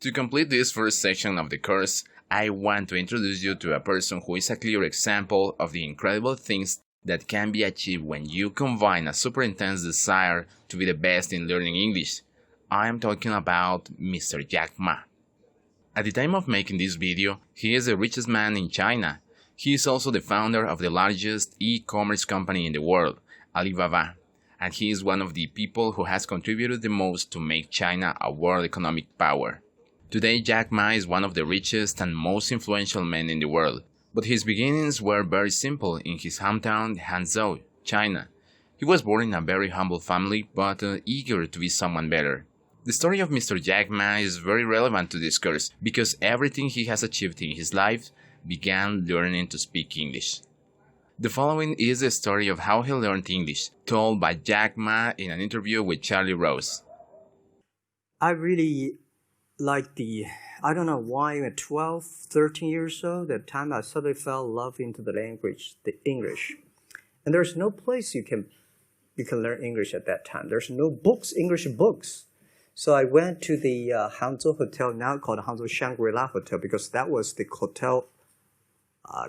To complete this first section of the course, I want to introduce you to a person who is a clear example of the incredible things that can be achieved when you combine a super intense desire to be the best in learning English. I am talking about Mr. Jack Ma. At the time of making this video, he is the richest man in China. He is also the founder of the largest e-commerce company in the world, Alibaba, and he is one of the people who has contributed the most to make China a world economic power. Today, Jack Ma is one of the richest and most influential men in the world, but his beginnings were very simple in his hometown, Hangzhou, China. He was born in a very humble family, but eager to be someone better. The story of Mr. Jack Ma is very relevant to this course because everything he has achieved in his life began learning to speak English. The following is the story of how he learned English, told by Jack Ma in an interview with Charlie Rose. I really like I don't know why at 12, 13 years old, that time I suddenly fell in love into the language, the English. And there's no place you can learn English at that time. There's no books, English books. So I went to the Hangzhou Hotel, now called Hangzhou Shangri-La Hotel, because that was the hotel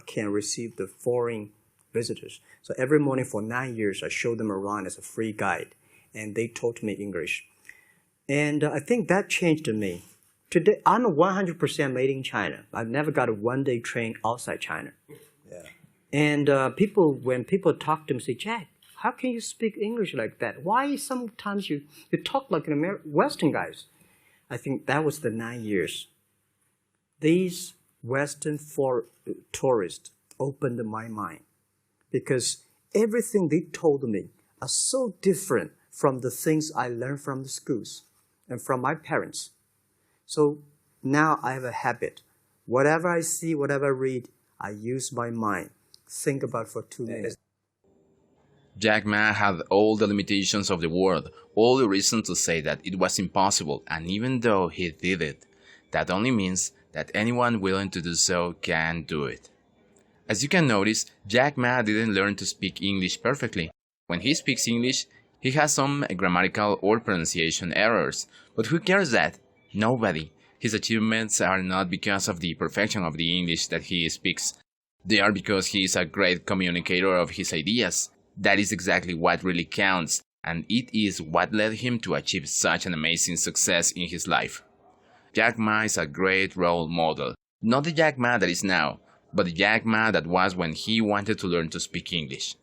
can receive the foreign visitors. So every morning for 9 years, I showed them around as a free guide, and they taught me English. And I think that changed me. Today, I'm 100% made in China. I've never got a one-day train outside China. Yeah. And when people talk to me, say, Jack, how can you speak English like that? Why sometimes you talk like an Western guys? I think that was the 9 years. These Western tourists opened my mind because everything they told me are so different from the things I learned from the schools and from my parents. So now I have a habit. Whatever I see, whatever I read, I use my mind. Think about for 2 minutes. Jack Ma had all the limitations of the world, all the reason to say that it was impossible, and even though he did it, that only means that anyone willing to do so can do it. As you can notice, Jack Ma didn't learn to speak English perfectly. When he speaks English, he has some grammatical or pronunciation errors, but who cares that? Nobody. His achievements are not because of the perfection of the English that he speaks. They are because he is a great communicator of his ideas. That is exactly what really counts, and it is what led him to achieve such an amazing success in his life. Jack Ma is a great role model. Not the Jack Ma that is now, but the Jack Ma that was when he wanted to learn to speak English.